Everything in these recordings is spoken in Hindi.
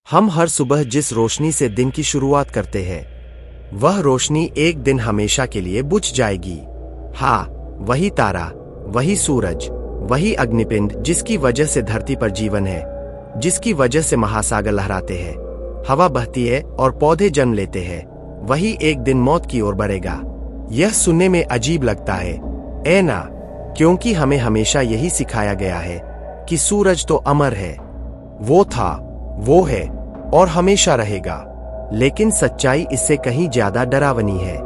हम हर सुबह जिस रोशनी से दिन की शुरुआत करते हैं, वह रोशनी एक दिन हमेशा के लिए बुझ जाएगी। हाँ, वही तारा, वही सूरज, वही अग्निपिंड जिसकी वजह से धरती पर जीवन है, जिसकी वजह से महासागर लहराते हैं, हवा बहती है और पौधे जन्म लेते हैं, वही एक दिन मौत की ओर बढ़ेगा। यह सुनने में अजीब लगता है, ऐ ना, क्योंकि हमें हमेशा यही सिखाया गया है कि सूरज तो अमर है, वो था, वो है और हमेशा रहेगा। लेकिन सच्चाई इससे कहीं ज्यादा डरावनी है।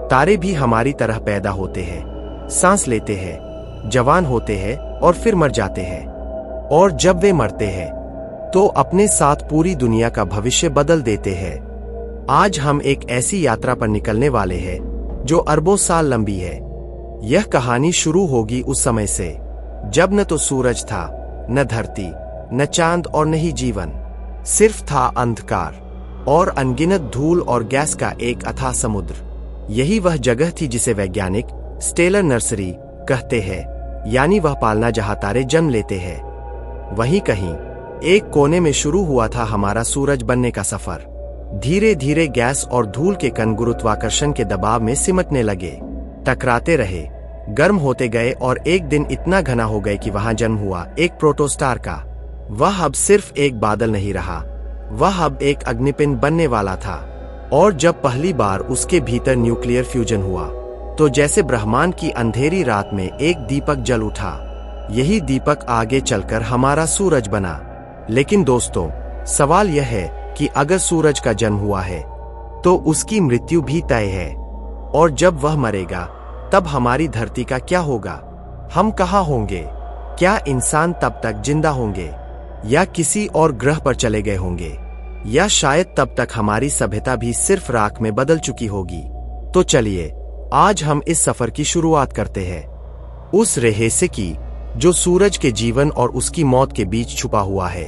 तारे भी हमारी तरह पैदा होते हैं, सांस लेते हैं, जवान होते हैं और फिर मर जाते हैं। और जब वे मरते हैं तो अपने साथ पूरी दुनिया का भविष्य बदल देते हैं। आज हम एक ऐसी यात्रा पर निकलने वाले हैं जो अरबों साल लंबी है। यह कहानी शुरू होगी उस समय से जब न तो सूरज था, न धरती, न चांद और न ही जीवन। सिर्फ था अंधकार और अनगिनत धूल और गैस का एक अथाह समुद्र। यही वह जगह थी जिसे वैज्ञानिक स्टेलर नर्सरी कहते हैं, यानी वह पालना जहां तारे जन्म लेते हैं। वहीं कहीं एक कोने में शुरू हुआ था हमारा सूरज बनने का सफर। धीरे धीरे गैस और धूल के कण गुरुत्वाकर्षण के दबाव में सिमटने लगे, टकराते रहे, गर्म होते गए और एक दिन इतना घना हो गए कि वहां जन्म हुआ एक प्रोटोस्टार का। वह अब सिर्फ एक बादल नहीं रहा, वह अब एक अग्निपिंड बनने वाला था। और जब पहली बार उसके भीतर न्यूक्लियर फ्यूजन हुआ तो जैसे ब्रह्मांड की अंधेरी रात में एक दीपक जल उठा। यही दीपक आगे चलकर हमारा सूरज बना। लेकिन दोस्तों, सवाल यह है कि अगर सूरज का जन्म हुआ है तो उसकी मृत्यु भी तय है। और जब वह मरेगा तब हमारी धरती का क्या होगा? हम कहाँ होंगे? क्या इंसान तब तक जिंदा होंगे या किसी और ग्रह पर चले गए होंगे? या शायद तब तक हमारी सभ्यता भी सिर्फ राख में बदल चुकी होगी। तो चलिए आज हम इस सफर की शुरुआत करते हैं, उस रहस्य की जो सूरज के जीवन और उसकी मौत के बीच छुपा हुआ है।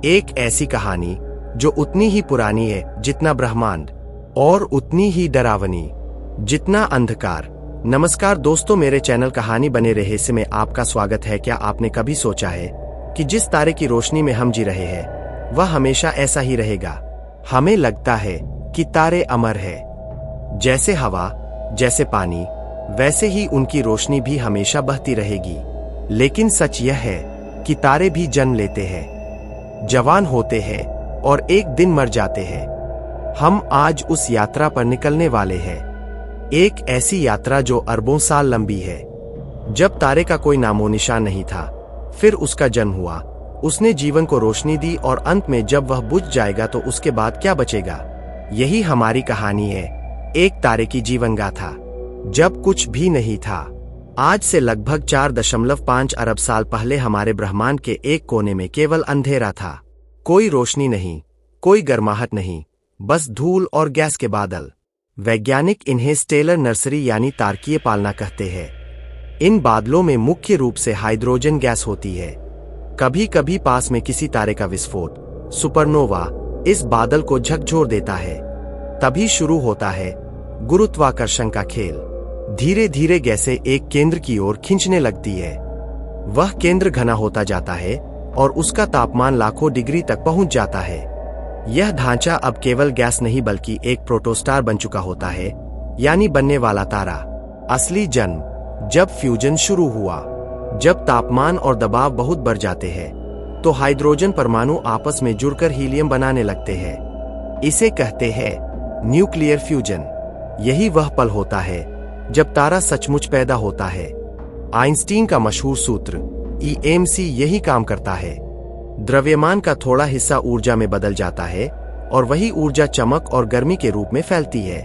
एक ऐसी कहानी जो उतनी ही पुरानी है जितना ब्रह्मांड और उतनी ही डरावनी जितना अंधकार। नमस्कार दोस्तों, मेरे चैनल कहानी बने रहस्य में आपका स्वागत है। क्या आपने कभी सोचा है कि जिस तारे की रोशनी में हम जी रहे हैं वह हमेशा ऐसा ही रहेगा? हमें लगता है कि तारे अमर है, जैसे हवा, जैसे पानी, वैसे ही उनकी रोशनी भी हमेशा बहती रहेगी। लेकिन सच यह है कि तारे भी जन्म लेते हैं, जवान होते हैं और एक दिन मर जाते हैं। हम आज उस यात्रा पर निकलने वाले हैं, एक ऐसी यात्रा जो अरबों साल लंबी है। जब तारे का कोई नामो निशान नहीं था, फिर उसका जन्म हुआ, उसने जीवन को रोशनी दी और अंत में जब वह बुझ जाएगा तो उसके बाद क्या बचेगा? यही हमारी कहानी है, एक तारे की जीवन गाथा जब कुछ भी नहीं था। आज से लगभग 4.5 अरब साल पहले हमारे ब्रह्मांड के एक कोने में केवल अंधेरा था। कोई रोशनी नहीं, कोई गर्माहट नहीं, बस धूल और गैस के बादल। वैज्ञानिक इन्हें स्टेलर नर्सरी यानी तारकीय पालना कहते हैं। इन बादलों में मुख्य रूप से हाइड्रोजन गैस होती है। कभी कभी पास में किसी तारे का विस्फोट, सुपरनोवा, इस बादल को झकझोर देता है। तभी शुरू होता है गुरुत्वाकर्षण का खेल। धीरे धीरे गैसें एक केंद्र की ओर खींचने लगती है। वह केंद्र घना होता जाता है और उसका तापमान लाखों डिग्री तक पहुंच जाता है। यह ढांचा अब केवल गैस नहीं बल्कि एक प्रोटोस्टार बन चुका होता है, यानी बनने वाला तारा। असली जन्म जब फ्यूजन शुरू हुआ, जब तापमान और दबाव बहुत बढ़ जाते हैं तो हाइड्रोजन परमाणु आपस में जुड़कर हीलियम बनाने लगते हैं। इसे कहते हैं न्यूक्लियर फ्यूजन। यही वह पल होता है जब तारा सचमुच पैदा होता है। आइंस्टीन का मशहूर सूत्र EMC यही काम करता है। द्रव्यमान का थोड़ा हिस्सा ऊर्जा में बदल जाता है और वही ऊर्जा चमक और गर्मी के रूप में फैलती है।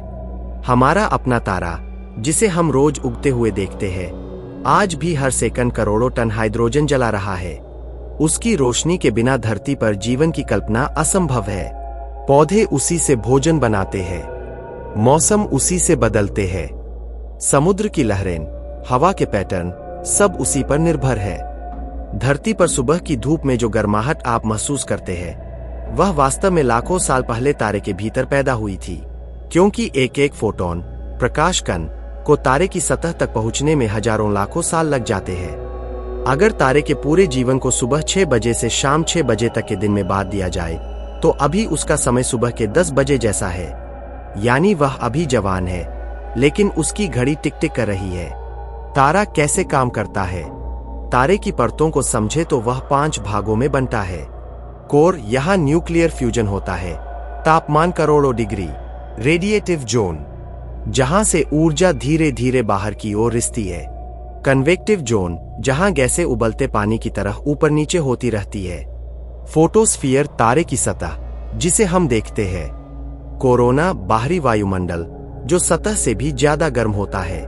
हमारा अपना तारा, जिसे हम रोज उगते हुए देखते हैं, आज भी हर सेकंड करोड़ों टन हाइड्रोजन जला रहा है। उसकी रोशनी के बिना धरती पर जीवन की कल्पना असंभव है। पौधे उसी से भोजन बनाते हैं, मौसम उसी से बदलते हैं, समुद्र की लहरें, हवा के पैटर्न, सब उसी पर निर्भर है। धरती पर सुबह की धूप में जो गर्माहट आप महसूस करते हैं, वह वास्तव में लाखों साल पहले तारे के भीतर पैदा हुई थी। क्योंकि एक एक फोटोन, प्रकाश कण को तारे की सतह तक पहुंचने में हजारों लाखों साल लग जाते हैं। अगर तारे के पूरे जीवन को सुबह 6 बजे से शाम 6 बजे तक के दिन में बांट दिया जाए तो अभी उसका समय सुबह के 10 बजे जैसा है, यानी वह अभी जवान है, लेकिन उसकी घड़ी टिक टिक कर रही है। तारा कैसे काम करता है? तारे की परतों को समझे तो वह 5 भागों में बनता है। कोर, यहाँ न्यूक्लियर फ्यूजन होता है, तापमान करोड़ों डिग्री। रेडिएटिव जोन, जहां से ऊर्जा धीरे धीरे बाहर की ओर रिसती है। कन्वेक्टिव जोन, जहां गैसें उबलते पानी की तरह ऊपर नीचे होती रहती है। फोटोस्फीयर, तारे की सतह जिसे हम देखते हैं। कोरोना, बाहरी वायुमंडल जो सतह से भी ज्यादा गर्म होता है।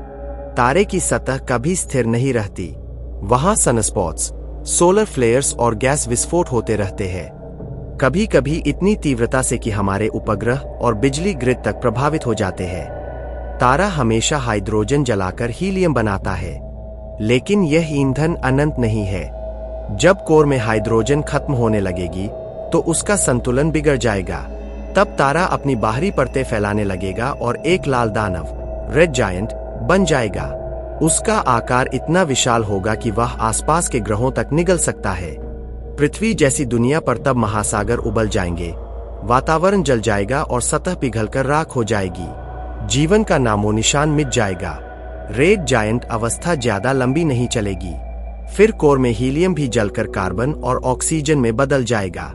तारे की सतह कभी स्थिर नहीं रहती, वहां सनस्पॉट्स, सोलर फ्लेयर्स और गैस विस्फोट होते रहते हैं, कभी कभी इतनी तीव्रता से कि हमारे उपग्रह और बिजली ग्रिड तक प्रभावित हो जाते हैं। तारा हमेशा हाइड्रोजन जलाकर हीलियम बनाता है, लेकिन यह ईंधन अनंत नहीं है। जब कोर में हाइड्रोजन खत्म होने लगेगी तो उसका संतुलन बिगड़ जाएगा। तब तारा अपनी बाहरी परतें फैलाने लगेगा और एक लाल दानव, रेड जायंट, बन जाएगा। उसका आकार इतना विशाल होगा कि वह आसपास के ग्रहों तक निगल सकता है। पृथ्वी जैसी दुनिया पर तब महासागर उबल जाएंगे, वातावरण जल जाएगा और सतह पिघलकर राख हो जाएगी। जीवन का नामो निशान मिट जाएगा। रेड जायंट अवस्था ज्यादा लंबी नहीं चलेगी। फिर कोर में हीलियम भी जलकर कार्बन और ऑक्सीजन में बदल जाएगा।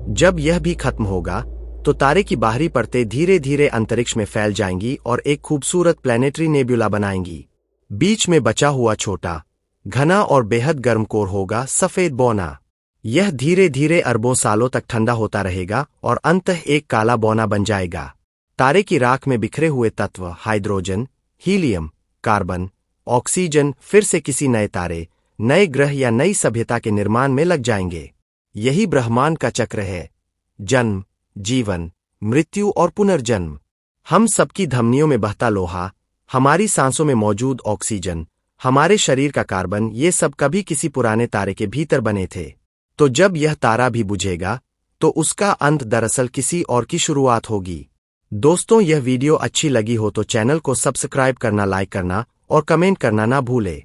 जब यह भी खत्म होगा तो तारे की बाहरी परतें धीरे धीरे अंतरिक्ष में फैल जाएंगी और एक खूबसूरत प्लैनेटरी नेब्यूला बनाएंगी। बीच में बचा हुआ छोटा, घना और बेहद गर्म कोर होगा सफेद बौना। यह धीरे धीरे अरबों सालों तक ठंडा होता रहेगा और अंततः एक काला बौना बन जाएगा। तारे की राख में बिखरे हुए तत्व हाइड्रोजन, हीलियम, कार्बन, ऑक्सीजन फिर से किसी नए तारे, नए ग्रह या नई सभ्यता के निर्माण में लग जाएंगे। यही ब्रह्मांड का चक्र है, जन्म, जीवन, मृत्यु और पुनर्जन्म। हम सबकी धमनियों में बहता लोहा, हमारी सांसों में मौजूद ऑक्सीजन, हमारे शरीर का कार्बन, ये सब कभी किसी पुराने तारे के भीतर बने थे। तो जब यह तारा भी बुझेगा तो उसका अंत दरअसल किसी और की शुरुआत होगी। दोस्तों, यह वीडियो अच्छी लगी हो तो चैनल को सब्सक्राइब करना, लाइक करना और कमेंट करना ना भूले।